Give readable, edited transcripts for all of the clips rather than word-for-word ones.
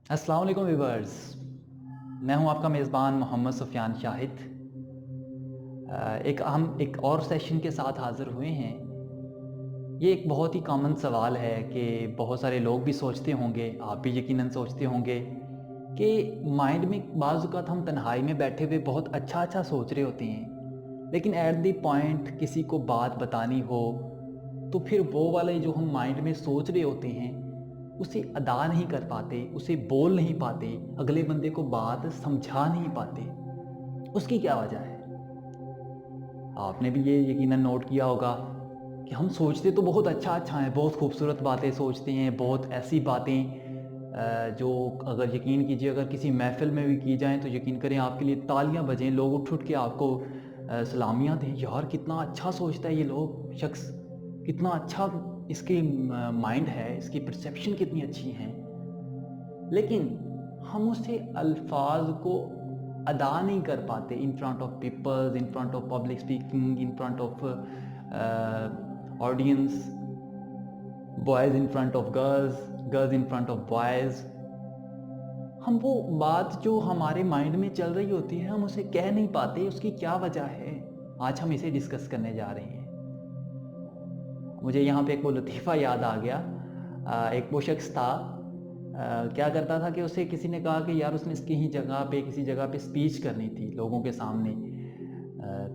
अस्सलाम वालेकुम व्यूअर्स। मैं हूं आपका मेज़बान मोहम्मद सुफियान शाहिद। हम एक और सेशन के साथ हाज़िर हुए हैं। ये एक बहुत ही कॉमन सवाल है कि बहुत सारे लोग भी सोचते होंगे, आप भी यकीनन सोचते होंगे कि माइंड में बाज़ औक़ात हम तन्हाई में बैठे हुए बहुत अच्छा सोच रहे होते हैं, लेकिन एट द पॉइंट किसी को बात बतानी हो, तो फिर वो वाले जो हम माइंड में सोच रहे होते हैं उसे अदा नहीं कर पाते, उसे बोल नहीं पाते, अगले बंदे को बात समझा नहीं पाते। उसकी क्या वजह है? आपने भी ये यकीनन नोट किया होगा कि हम सोचते तो बहुत अच्छा हैं, बहुत खूबसूरत बातें सोचते हैं, बहुत ऐसी बातें जो अगर यकीन कीजिए अगर किसी महफ़िल में भी की जाएँ तो यकीन करें आपके लिए तालियाँ बजें, लोग उठ के आपको सलामियाँ दें। यार कितना अच्छा सोचता है ये शख़्स, कितना अच्छा इसकी माइंड है, इसकी परसेप्शन कितनी अच्छी हैं। लेकिन हम उसे अल्फाज को अदा नहीं कर पाते in front of peoples, in front of public speaking, in front of audience, boys in front of girls, girls in front of boys. हम वो बात जो हमारे माइंड में चल रही होती है हम उसे कह नहीं पाते, उसकी क्या वजह है? आज हम इसे डिस्कस करने जा रहे हैं। मुझे यहाँ पे एक वो लतीफ़ा याद आ गया। एक वो शख्स था, क्या करता था कि उसे किसी ने कहा कि यार उसने इसकी ही जगह पे किसी जगह पे स्पीच करनी थी लोगों के सामने।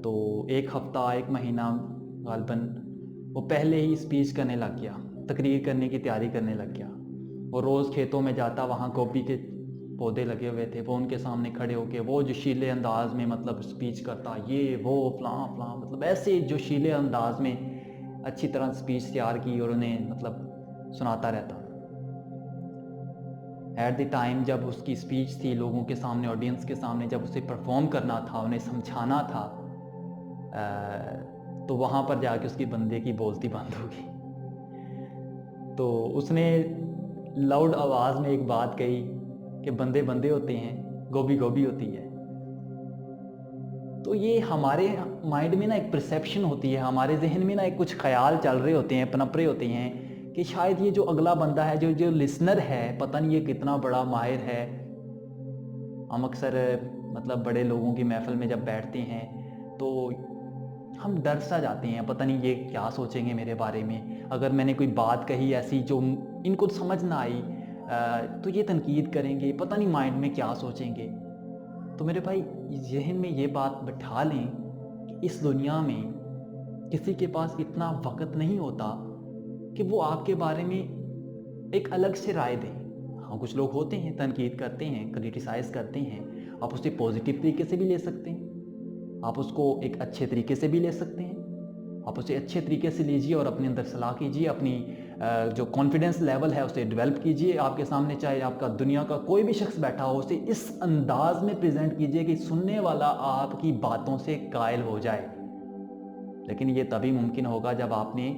तो 1 हफ़्ता 1 महीना ग़ालिबन वो पहले ही स्पीच करने लग गया, तकरीर करने की तैयारी करने लग गया। वो रोज़ खेतों में जाता, वहाँ गोभी के पौधे लगे हुए थे, वो उनके सामने खड़े होके वो जोशीले अंदाज में मतलब स्पीच करता, ये वो फ़लाँ फ़लाँ, मतलब ऐसे जोशीले अंदाज में अच्छी तरह स्पीच तैयार की और उन्हें मतलब सुनाता रहता। एट द टाइम जब उसकी स्पीच थी लोगों के सामने, ऑडियंस के सामने, जब उसे परफॉर्म करना था, उन्हें समझाना था, तो वहाँ पर जाके उसकी बंदे की बोलती बंद हो गई। तो उसने लाउड आवाज़ में एक बात कही कि बंदे बंदे होते हैं, गोभी गोभी होती है। तो ये हमारे माइंड में ना एक परसेप्शन होती है, हमारे जहन में ना एक कुछ ख्याल चल रहे होते हैं, पनप रहे होते हैं कि शायद ये जो अगला बंदा है, जो जो लिसनर है, पता नहीं ये कितना बड़ा माहिर है। हम अक्सर मतलब बड़े लोगों की महफ़िल में जब बैठते हैं तो हम डर सा जाते हैं, पता नहीं ये क्या सोचेंगे मेरे बारे में, अगर मैंने कोई बात कही ऐसी जो इनको समझ ना आई तो ये तनकीद करेंगे, पता नहीं माइंड में क्या सोचेंगे। तो मेरे भाई ज़हन में ये बात बिठा लें कि इस दुनिया में किसी के पास इतना वक़्त नहीं होता कि वो आपके बारे में एक अलग से राय दें। हाँ, कुछ लोग होते हैं तनकीद करते हैं, क्रिटिसाइज़ करते हैं, आप उसे पॉज़िटिव तरीके से भी ले सकते हैं, आप उसको एक अच्छे तरीके से भी ले सकते हैं। आप उसे अच्छे तरीके से लीजिए और अपने अंदर सलाह कीजिए, अपनी जो कॉन्फिडेंस लेवल है उसे डेवलप कीजिए। आपके सामने चाहे आपका दुनिया का कोई भी शख्स बैठा हो, उसे इस अंदाज में प्रेजेंट कीजिए कि सुनने वाला आपकी बातों से कायल हो जाए। लेकिन ये तभी मुमकिन होगा जब आपने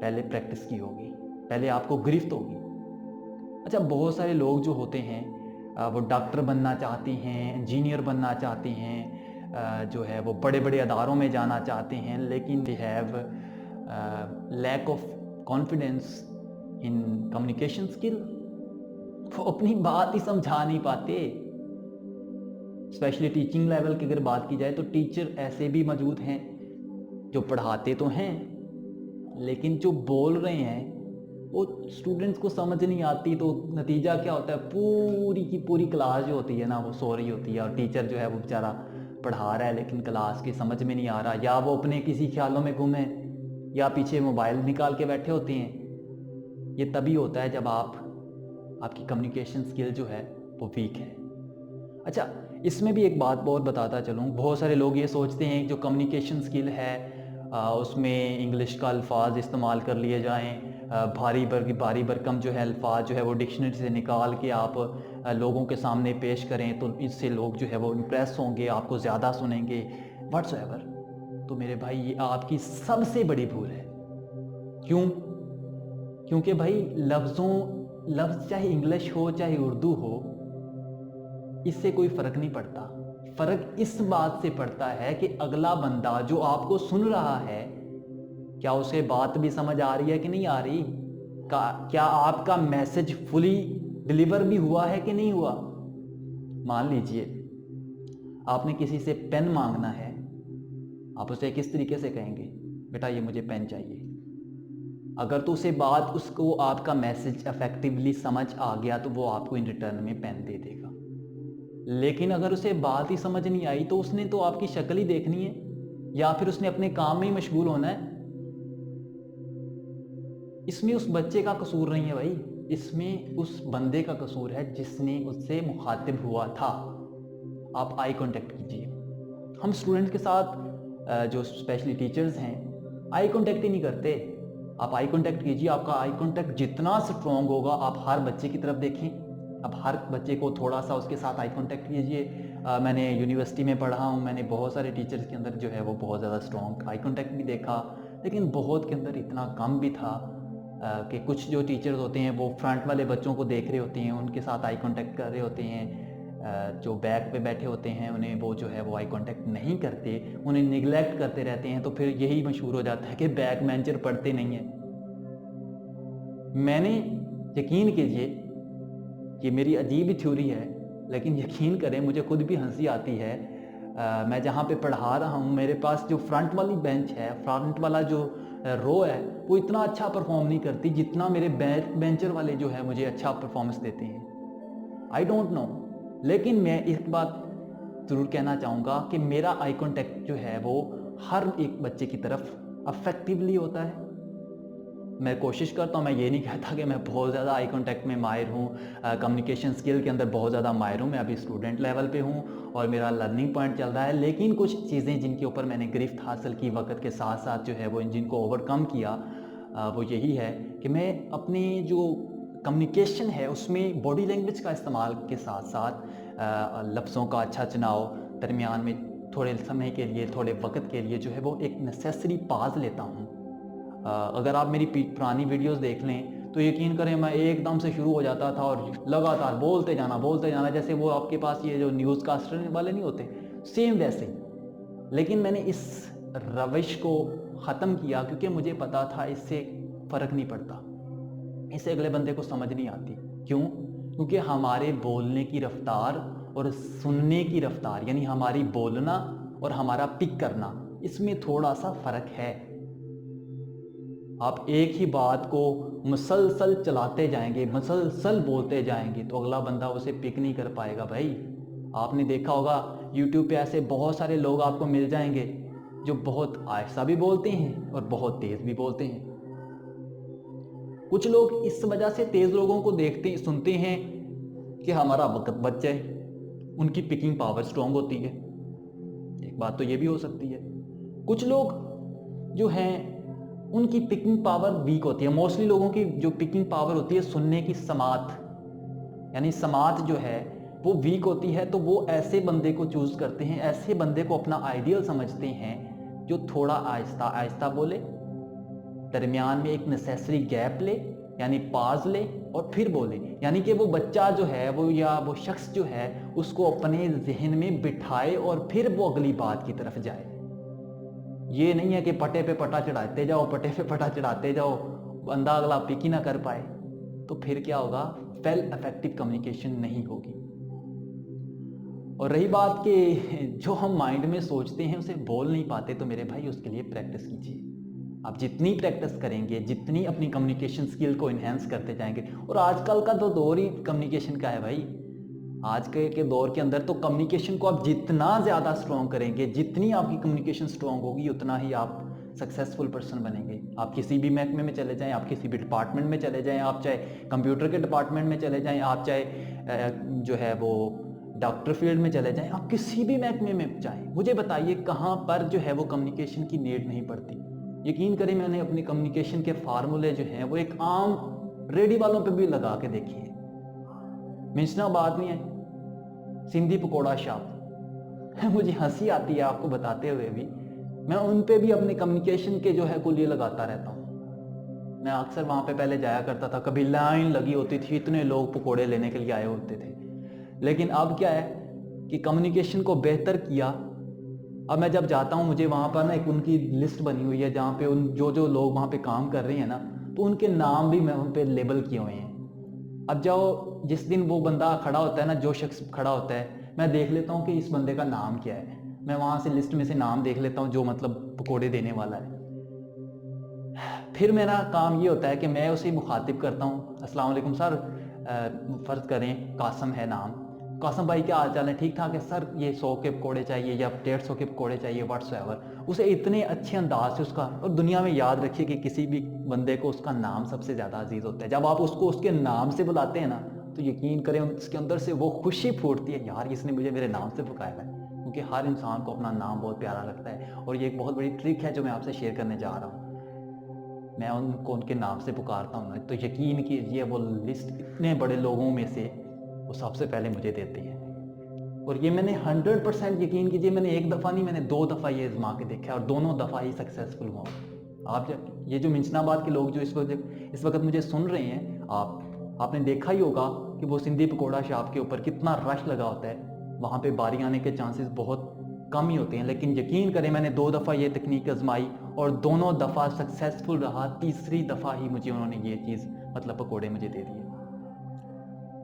पहले प्रैक्टिस की होगी, पहले आपको गिरफ्त होगी। अच्छा, बहुत सारे लोग जो होते हैं वो डॉक्टर बनना चाहते हैं, इंजीनियर बनना चाहते हैं, जो है वो बड़े बड़े अदारों में जाना चाहते हैं, लेकिन they have lack of confidence in communication skill. वो अपनी बात ही समझा नहीं पाते। स्पेशली टीचिंग लेवल की अगर बात की जाए तो टीचर ऐसे भी मौजूद हैं जो पढ़ाते तो हैं लेकिन जो बोल रहे हैं वो स्टूडेंट्स को समझ नहीं आती। तो नतीजा क्या होता है, पूरी की पूरी क्लास जो होती है ना वो सो रही होती है और टीचर जो है वो बेचारा पढ़ा रहा है लेकिन क्लास की समझ में नहीं आ रहा, या वो अपने किसी ख्यालों में गुम है या पीछे मोबाइल निकाल के बैठे होते हैं। ये तभी होता है जब आपकी कम्युनिकेशन स्किल जो है वो वीक है। अच्छा, इसमें भी एक बात बहुत बताता चलूँ, बहुत सारे लोग ये सोचते हैं जो कम्युनिकेशन स्किल है उसमें इंग्लिश का अल्फाज इस्तेमाल कर लिए जाएं, भारी भरकम जो है अल्फाज जो है वो डिक्शनरी से निकाल के आप लोगों के सामने पेश करें तो इससे लोग जो है वो इम्प्रेस होंगे, आपको ज़्यादा सुनेंगे व्हाट्सएवर। तो मेरे भाई ये आपकी सबसे बड़ी भूल है। क्यों? क्योंकि भाई लफ्ज़ चाहे इंग्लिश हो चाहे उर्दू हो, इससे कोई फ़र्क नहीं पड़ता। फ़र्क इस बात से पड़ता है कि अगला बंदा जो आपको सुन रहा है, क्या उसे बात भी समझ आ रही है कि नहीं आ रही? क्या आपका मैसेज फुली डिलीवर भी हुआ है कि नहीं हुआ? मान लीजिए आपने किसी से पेन मांगना है, आप उसे किस तरीके से कहेंगे, बेटा ये मुझे पेन चाहिए। अगर तो उसे बात, उसको आपका मैसेज इफेक्टिवली समझ आ गया तो वो आपको इन रिटर्न में पेन दे देगा। लेकिन अगर उसे बात ही समझ नहीं आई तो उसने तो आपकी शक्ल ही देखनी है, या फिर उसने अपने काम में ही मशगूल होना है। इसमें उस बच्चे का कसूर नहीं है भाई, इसमें उस बंदे का कसूर है जिसने उससे मुखातिब हुआ था। आप आई कांटेक्ट कीजिए। हम स्टूडेंट के साथ जो स्पेशली टीचर्स हैं आई कांटेक्ट ही नहीं करते। आप आई कांटेक्ट कीजिए। आपका आई कांटेक्ट जितना स्ट्रॉन्ग होगा, आप हर बच्चे की तरफ देखें, आप हर बच्चे को थोड़ा सा उसके साथ आई कांटेक्ट कीजिए। मैंने यूनिवर्सिटी में पढ़ा हूँ, मैंने बहुत सारे टीचर्स के अंदर जो है वो बहुत ज़्यादा स्ट्रॉन्ग आई कांटेक्ट भी देखा, लेकिन बहुत के अंदर इतना कम भी था कि कुछ जो टीचर्स होते हैं वो फ्रंट वाले बच्चों को देख रहे होते हैं, उनके साथ आई कांटेक्ट कर रहे होते हैं। जो बैक पे बैठे होते हैं उन्हें वो जो है वो आई कांटेक्ट नहीं करते, उन्हें निगलेक्ट करते रहते हैं। तो फिर यही मशहूर हो जाता है कि बैक बेंचर पढ़ते नहीं हैं। मैंने, यकीन कीजिए कि मेरी अजीब ही थ्योरी है, लेकिन यकीन करें मुझे खुद भी हंसी आती है। मैं जहाँ पे पढ़ा रहा हूँ, मेरे पास जो फ्रंट वाली बेंच है, फ्रंट वाला जो रो है, वो इतना अच्छा परफॉर्म नहीं करती जितना मेरे बैक बेंचर वाले जो है मुझे अच्छा परफॉर्मेंस देते हैं। आई डोंट नो, लेकिन मैं एक बात ज़रूर कहना चाहूँगा कि मेरा आई कांटेक्ट जो है वो हर एक बच्चे की तरफ अफेक्टिवली होता है। मैं कोशिश करता हूँ, मैं ये नहीं कहता कि मैं बहुत ज़्यादा आई कांटेक्ट में माहिर हूँ, कम्युनिकेशन स्किल के अंदर बहुत ज़्यादा माहिर हूँ। मैं अभी स्टूडेंट लेवल पे हूँ और मेरा लर्निंग पॉइंट चल रहा है, लेकिन कुछ चीज़ें जिनके ऊपर मैंने गिरफ्त हासिल की वक्त के साथ साथ जो है वो जिनको ओवरकम किया, वो यही है कि मैं अपनी जो कम्युनिकेशन है उसमें बॉडी लैंग्वेज का इस्तेमाल के साथ साथ लफ्ज़ों का अच्छा चुनाव, दरमियान में थोड़े समय के लिए, थोड़े वक्त के लिए जो है वो एक नेसेसरी पाज लेता हूँ। अगर आप मेरी पुरानी वीडियोस देख लें तो यकीन करें मैं एकदम से शुरू हो जाता था और लगातार बोलते जाना, जैसे वो आपके पास ये जो न्यूज़ कास्टर वाले नहीं होते, सेम वैसे ही। लेकिन मैंने इस रविश को ख़त्म किया क्योंकि मुझे पता था इससे फ़र्क नहीं पड़ता, इससे अगले बंदे को समझ नहीं आती। क्यों? क्योंकि हमारे बोलने की रफ्तार और सुनने की रफ्तार, यानी हमारी बोलना और हमारा पिक करना, इसमें थोड़ा सा फ़र्क है। आप एक ही बात को मुसलसल चलाते जाएंगे, मुसलसल बोलते जाएंगे तो अगला बंदा उसे पिक नहीं कर पाएगा भाई। आपने देखा होगा YouTube पे ऐसे बहुत सारे लोग आपको मिल जाएंगे जो बहुत आहिस्ता भी बोलते हैं और बहुत तेज़ भी बोलते हैं। कुछ लोग इस वजह से तेज़ लोगों को देखते सुनते हैं कि हमारा वक्त बच जाए, उनकी पिकिंग पावर स्ट्रॉन्ग होती है। एक बात तो ये भी हो सकती है। कुछ लोग जो हैं उनकी पिकिंग पावर वीक होती है। मोस्टली लोगों की जो पिकिंग पावर होती है सुनने की समात, यानी समात जो है वो वीक होती है, तो वो ऐसे बंदे को चूज़ करते हैं, ऐसे बंदे को अपना आइडियल समझते हैं जो थोड़ा आहिस्ता आहिस्ता बोले, दरमियान में एक नेसेसरी गैप ले यानी पाज ले और फिर बोले, यानी कि वो बच्चा जो है वो या वो शख्स जो है उसको अपने जहन में बिठाए और फिर वो अगली बात की तरफ जाए। ये नहीं है कि पटे पे पटा चढ़ाते जाओ, पटे पे पटा चढ़ाते जाओ, बंदा अगला पिक ही ना कर पाए, तो फिर क्या होगा? वेल इफेक्टिव कम्युनिकेशन नहीं होगी। और रही बात कि जो हम माइंड में सोचते हैं उसे बोल नहीं पाते, तो मेरे भाई उसके लिए प्रैक्टिस कीजिए। आप जितनी प्रैक्टिस करेंगे, जितनी अपनी कम्युनिकेशन स्किल को इन्हेंस करते जाएंगे, और आजकल का तो दौर ही कम्युनिकेशन का है भाई। आज के दौर के अंदर तो कम्युनिकेशन को आप जितना ज़्यादा स्ट्रॉन्ग करेंगे, जितनी आपकी कम्युनिकेशन स्ट्रॉन्ग होगी, उतना ही आप सक्सेसफुल पर्सन बनेंगे। आप किसी भी महकमे में चले जाएं, आप किसी भी डिपार्टमेंट में चले जाएं, आप चाहे कंप्यूटर के डिपार्टमेंट में चले जाएं, आप चाहे जो है वो डॉक्टर फील्ड में चले जाएं, आप किसी भी महकमे में जाएं, मुझे बताइए कहाँ पर जो है वो कम्युनिकेशन की नीड नहीं पड़ती। यकीन करें, मैंने अपनी कम्युनिकेशन के फार्मूले जो हैं वो एक आम रेडी वालों पे भी लगा के देखे हैं। मिंचना बात नहीं है, सिंधी पकौड़ा शॉप मुझे हंसी आती है आपको बताते हुए भी। मैं उन पे भी अपने कम्युनिकेशन के जो है कुलिये लगाता रहता हूँ। मैं अक्सर वहाँ पे पहले जाया करता था, कभी लाइन लगी होती थी, इतने लोग पकौड़े लेने के लिए आए होते थे। लेकिन अब क्या है कि कम्युनिकेशन को बेहतर किया। अब मैं जब जाता हूँ, मुझे वहाँ पर ना एक उनकी लिस्ट बनी हुई है जहाँ पे उन जो लोग वहाँ पे काम कर रहे हैं ना, तो उनके नाम भी मैं उन पे लेबल किए हुए हैं। اب جاؤ جس دن وہ بندہ کھڑا ہوتا ہے نا، جو شخص کھڑا ہوتا ہے، میں دیکھ لیتا ہوں کہ اس بندے کا نام کیا ہے، میں وہاں سے لسٹ میں سے نام دیکھ لیتا ہوں جو مطلب پکوڑے دینے والا ہے. پھر میرا کام یہ ہوتا ہے کہ میں اسے مخاطب کرتا ہوں، السلام علیکم سر، فرض کریں قاسم ہے نام، قاسم بھائی کیا حال چال ہے، ٹھیک ٹھاک ہے سر، یہ 100 کے پکوڑے چاہیے یا 150 کے پکوڑے چاہیے، واٹس ایور. اسے اتنے اچھے انداز سے اس کا، اور دنیا میں یاد رکھیے کہ کسی بھی بندے کو اس کا نام سب سے زیادہ عزیز ہوتا ہے. جب آپ اس کو اس کے نام سے بلاتے ہیں نا تو یقین کریں اس کے اندر سے وہ خوشی پھوٹتی ہے، یار اس نے مجھے میرے نام سے پکایا ہے. کیونکہ ہر انسان کو اپنا نام بہت پیارا لگتا ہے، اور یہ ایک بہت بڑی ٹرک ہے جو میں آپ سے شیئر کرنے جا رہا ہوں. میں ان کو ان کے نام سے پکارتا ہوں تو یقین کیجیے وہ لسٹ اتنے بڑے لوگوں میں سے وہ سب سے پہلے مجھے دیتے ہیں. اور یہ میں نے 100% یقین کیجیے، میں نے ایک دفعہ نہیں، میں نے 2 دفعہ یہ آزما کے دیکھا ہے، اور دونوں دفعہ ہی سکسیزفل ہوا. آپ یہ جو منچن آباد کے لوگ جو اس وقت مجھے سن رہے ہیں، آپ نے دیکھا ہی ہوگا کہ وہ سندھی پکوڑا شاپ کے اوپر کتنا رش لگا ہوتا ہے، وہاں پہ باری آنے کے چانسز بہت کم ہی ہوتے ہیں. لیکن یقین کریں میں نے 2 دفعہ یہ تکنیک آزمائی اور دونوں دفعہ سکسیزفل رہا. تیسری دفعہ ہی مجھے انہوں نے یہ چیز مطلب پکوڑے مجھے دے دیے.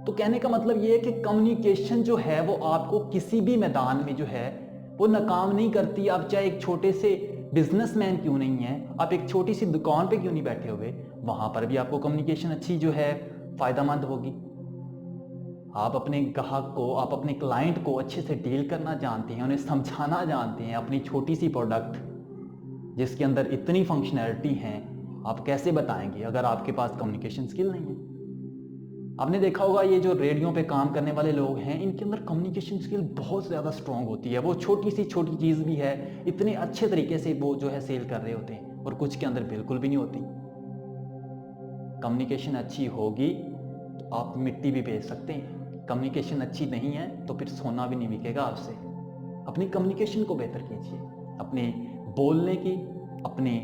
تو کہنے کا مطلب یہ ہے کہ کمیونیکیشن جو ہے وہ آپ کو کسی بھی میدان میں جو ہے وہ ناکام نہیں کرتی. آپ چاہے ایک چھوٹے سے بزنس مین کیوں نہیں ہیں، آپ ایک چھوٹی سی دکان پہ کیوں نہیں بیٹھے ہوئے، وہاں پر بھی آپ کو کمیونیکیشن اچھی جو ہے فائدہ مند ہوگی. آپ اپنے گاہک کو، آپ اپنے کلائنٹ کو اچھے سے ڈیل کرنا جانتے ہیں، انہیں سمجھانا جانتے ہیں. اپنی چھوٹی سی پروڈکٹ جس کے اندر اتنی فنکشنلٹی ہیں آپ کیسے بتائیں گے اگر آپ کے پاس کمیونیکیشن سکل نہیں ہے. آپ نے دیکھا ہوگا یہ جو ریڈیو پہ کام کرنے والے لوگ ہیں ان کے اندر کمیونیکیشن سکل بہت زیادہ سٹرونگ ہوتی ہے. وہ چھوٹی سی چھوٹی چیز بھی ہے اتنے اچھے طریقے سے وہ جو ہے سیل کر رہے ہوتے ہیں، اور کچھ کے اندر بالکل بھی نہیں ہوتی. کمیونیکیشن اچھی ہوگی تو آپ مٹی بھی بیچ سکتے ہیں، کمیونیکیشن اچھی نہیں ہے تو پھر سونا بھی نہیں بکے گا آپ سے. اپنی کمیونیکیشن کو بہتر کیجیے، اپنے بولنے کی، اپنے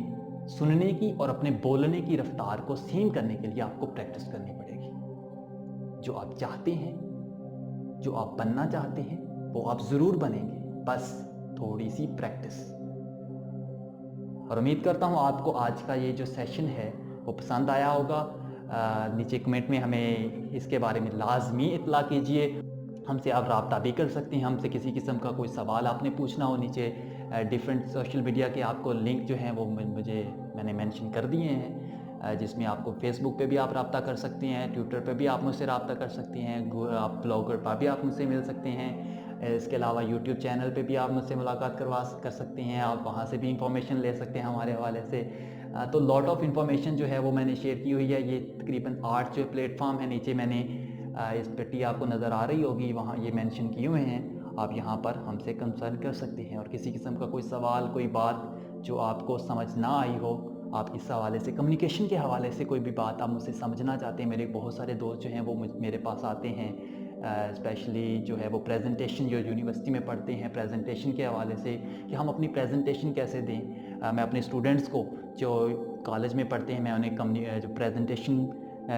سننے کی اور اپنے بولنے کی رفتار کو سیم کرنے کے لیے آپ کو پریکٹس کرنی پڑے گی. جو آپ چاہتے ہیں، جو آپ بننا چاہتے ہیں وہ آپ ضرور بنیں گے، بس تھوڑی سی پریکٹس. اور امید کرتا ہوں آپ کو آج کا یہ جو سیشن ہے وہ پسند آیا ہوگا. نیچے کمنٹ میں ہمیں اس کے بارے میں لازمی اطلاع کیجیے. ہم سے آپ رابطہ بھی کر سکتے ہیں. ہم سے کسی قسم کا کوئی سوال آپ نے پوچھنا ہو، نیچے ڈیفرنٹ سوشل میڈیا کے آپ کو لنک جو ہیں وہ میں نے مینشن کر دیے ہیں، جس میں آپ کو فیس بک پہ بھی آپ رابطہ کر سکتے ہیں، ٹویٹر پہ بھی آپ مجھ سے رابطہ کر سکتے ہیں، آپ بلاگر پر بھی آپ مجھ سے مل سکتے ہیں. اس کے علاوہ یوٹیوب چینل پہ بھی آپ مجھ سے ملاقات کر سکتے ہیں، آپ وہاں سے بھی انفارمیشن لے سکتے ہیں ہمارے حوالے سے. تو لاٹ آف انفارمیشن جو ہے وہ میں نے شیئر کی ہوئی ہے. یہ تقریباً 8 جو پلیٹ فارم ہے، نیچے میں نے اس پٹی آپ کو نظر آ رہی ہوگی، وہاں یہ مینشن کیے ہوئے ہیں. آپ یہاں پر ہم سے کنسرن کر سکتے ہیں، اور کسی قسم کا کوئی سوال، کوئی بات جو آپ کو سمجھ نہ آئی ہو، آپ اس حوالے سے کمیونیکیشن کے حوالے سے کوئی بھی بات آپ مجھ سے سمجھنا چاہتے ہیں. میرے بہت سارے دوست جو ہیں وہ میرے پاس آتے ہیں، اسپیشلی جو ہے وہ پریزنٹیشن جو یونیورسٹی میں پڑھتے ہیں، پریزنٹیشن کے حوالے سے کہ ہم اپنی پریزنٹیشن کیسے دیں. میں اپنے اسٹوڈنٹس کو جو کالج میں پڑھتے ہیں میں انہیں جو پریزنٹیشن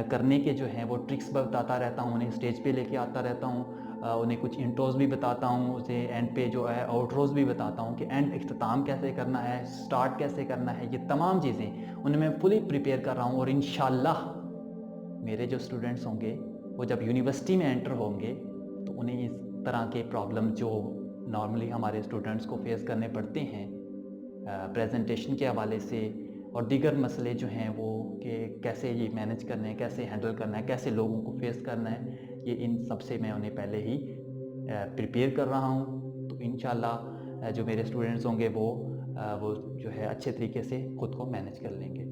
کرنے کے جو ہیں وہ ٹرکس بتاتا رہتا ہوں، انہیں اسٹیج پہ لے کے آتا رہتا ہوں، انہیں کچھ انٹروز بھی بتاتا ہوں، اسے اینڈ پہ جو ہے آؤٹروز بھی بتاتا ہوں کہ اینڈ اختتام کیسے کرنا ہے، سٹارٹ کیسے کرنا ہے. یہ تمام چیزیں انہیں میں فلی پریپیئر کر رہا ہوں. اور انشاءاللہ میرے جو اسٹوڈنٹس ہوں گے وہ جب یونیورسٹی میں انٹر ہوں گے تو انہیں اس طرح کے پرابلم جو نارملی ہمارے اسٹوڈنٹس کو فیس کرنے پڑتے ہیں پریزنٹیشن کے حوالے سے اور دیگر مسئلے جو ہیں وہ کہ کیسے یہ مینج کرنا ہے، کیسے ہینڈل کرنا ہے، کیسے لوگوں کو فیس کرنا ہے، یہ ان سب سے میں انہیں پہلے ہی پریپیئر کر رہا ہوں. تو انشاءاللہ جو میرے اسٹوڈنٹس ہوں گے وہ جو ہے اچھے طریقے سے خود کو مینج کر لیں گے.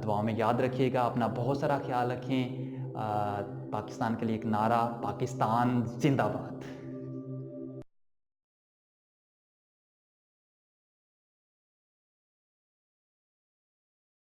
دعاؤں میں یاد رکھیے گا، اپنا بہت سارا خیال رکھیں. پاکستان کے لیے ایک نعرہ، پاکستان زندہ باد.